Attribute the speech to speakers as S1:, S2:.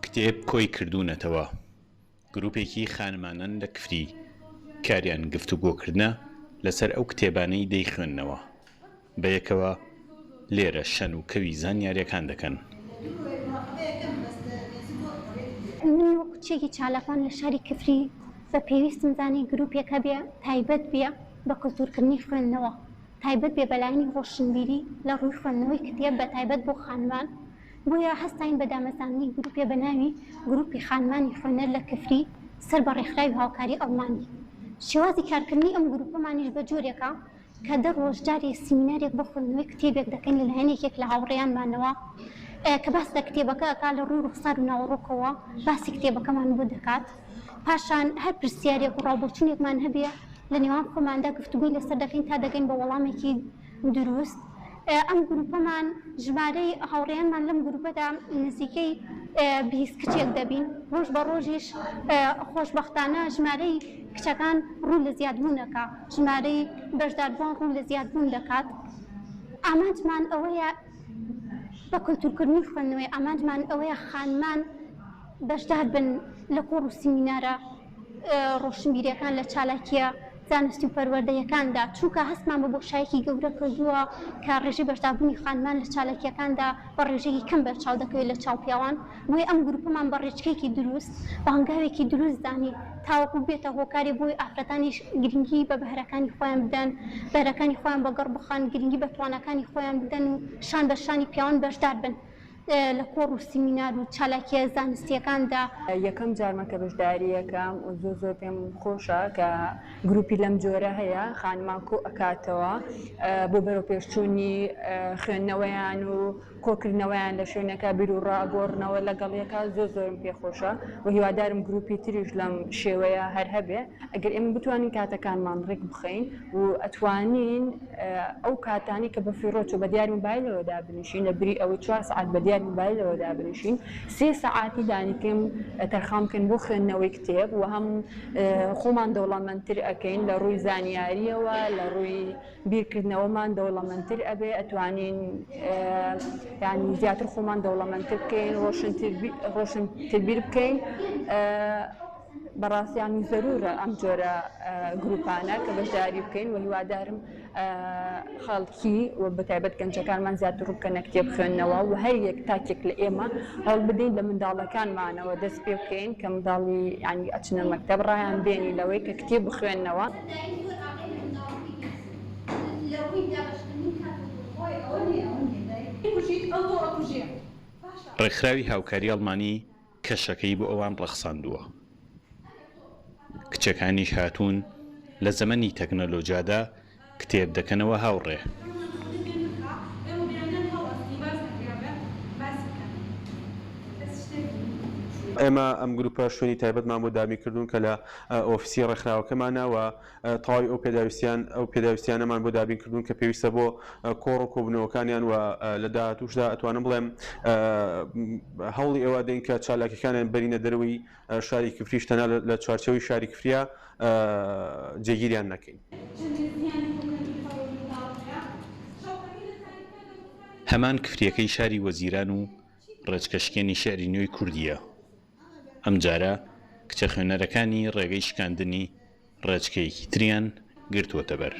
S1: کتێب کۆی کردوونەتەوە. گروپێکی خانمانان لە کفری کاریان گفتوگۆکردنە لەسەر ئەو کتێبانەی دەیخوێننەوە. بەیەکەوە لێرە شەن و کەوی زانیاریەکان دەکەن.
S2: من وەکو کچێکی چالاکان لە شاری کفری بە پێویستم زانی گروپێکە بێ تایبەت بێ بە کولتورکردنی خوێندنەوە، تایبەت بێ بەلایەنی ڕۆشنبیری لە ڕووی خوێندنەوەی کتێب بە تایبەت بۆ خانمان. بۆیە هەستاین بە دامەزانی گروپێ بە ناوی گروپی خانمانی خوێنەر لە کفری سەر بە ڕێکخراوی هاوکاری ئەڵمانی. شێوازی کارکردنی ئەم گروپەمانیش بە جۆرێکە کە دە ڕۆژداری سیمینارێک بۆ خوێندنەوەی کتێبێک دەکەین لەلایەن یەکێک لە هاوڕێیانمانەوە کە باس لە کتێبەکە ئەکا لە ڕووی ڕوخسار و ناوەڕۆکەوە باسی کتێبەکەمان بۆ دەکات. پاشان هەر پرسیارێک و ڕاوبۆچوونێکمان هەبێ لە نێوان خۆماندا گفتوگوی لەسەر دەکەین تا دەگەین بە وەڵامێکی دروست. ئەم گروپەمان ژمارەی هاوڕێیانمان لەم گروپەدا نزیکەی 20 کچێک دەبین. ڕۆژ بە ڕۆژیش خۆشبەختانە ژمارەی کچەکان ڕوو لە زیادبوون دەکا، ژمارەی بەشداربووان ڕوو لە زیادبوون دەکات. ئامانجمان ئەوەیە بە کولتورکردنی خوێندنەوەی ئامانجمان ئەوەیە خانمان بەشدار بن لە کۆڕ و سیمینارە ڕۆشنبیریەکان لە چالاکیە زانستی و پەروەردەیەکاندا، چونکە هەستمان بە بۆشایەکی گەورە کردووە کە ڕێژەی بەشداربوونی خانمان لە چالاکیەکاندا بە ڕێژەیەکی کەم بەرچاو دەکەوێت لە چاوپیاوان. بۆیە ئەم گروپەمان بە ڕێچکەیەکی دروست بە هەنگاوێکی دروست زانی تاوەکو بێتە هۆکاری بۆی ئافرەتانیش گرنگی بە بەهرەکانی خۆیان بدەن، بەهرەکانی خۆیان بەگەڕ بخان، گرنگی بە توانەکانی خۆیان بدەن و شان بە شانی پیاوان بەشدار بن لە کۆڕ و سیمینار و چالاکیە زانستیەکاندا.
S3: یەکەم جارمە کە بەشداریەکەم و زۆر پێم خۆشە کە گروپی لەم جۆرە هەیە خانمان کۆ ئەکاتەوە بۆ بەرەو پێشچوونی خوێندنەوەیان و کۆکردنەوەیان لە شوێنەکە بیر و ڕاگۆڕنەوە لەگەڵیەکە زۆرم پێخۆشە و هیوادارم گروپی تریش لەم شێوەیە هەر هەبێ. ئەگەر ئێمە بتوانین کاتەکانمان ڕێک بخەین و ئەتوانین ئەو کاتانی کە بە فیڕۆچ و بە دیاری مۆبایلەوەدا بنووسین لە بری ئەوەی 4 ساعت بە دیاری مۆبایلەوەدا بنووسین 3 ساعتی دانیکەم تەرخامکەن بۆ خوێندنەوەی کتێب و هەم خۆمان دەوڵەمەندتر ئەەکەین لە ڕووی زانیاریەوە لە ڕووی بیرکردنەوەمان دەوڵەمەندتر ئەبێ ئەتوانین یعنی زیاتر خۆمان دەوڵەمەندتر بکەین ڕۆشنتر بیر بکەین. بەڕاستیانی زەرورە ئەم جۆرە گروپانە کە بەشداری بکەین و هیوادارم خەڵکی و بەتایبەت گەنجەکانمان زیاتر ڕووبکەنە کتێب خوێندنەوە و هەر یەک تاکێک لە ئێمە هەڵ بدەین لە منداڵەکانمانەوە دەست پێ بکەین کە منداڵی ینی ئەچنە مەکتەب ڕایان بێنی لەوەی کە کتێب بخوێندنەوە.
S1: ڕێکخراوی هاوکاری ئەڵمانی کەشەکەی بۆ ئەوان ڕەخساندووە. کچەکانیش هاتوون لە زەمەنی تەکنەلۆجیادا کتێب دەکەنەوە هاوڕێ.
S4: ئێمە ئەم گروپە شوێنی تایبەتمان بۆ دابینکردوون کە لە ئۆفیسی ڕێکخراوەکەمانەوە تەواوی ئەو پێداویستیانەمان بۆ دابینکردوون کە پێویستە بۆ کۆڕ و کۆبنەوەکانیان و لە داهاتووشدا ئەتوانم بڵێم هەوڵی ئێوە دەین کە چالاکیەکانیان بەرینە دەروی شاری کفریش تەنها لە چوارچەوەی شاری کفریە جێگیریان نەکەین.
S1: هەمان کفریەکەی شاری وەزیران و ڕێچکەشکێنی شاری نوێی کوردیە. ئەم جارە کچە خوێنەرەکانی ڕێگەی شکاندنی ڕێچکەیەکی تریان گرتووەتە بەر.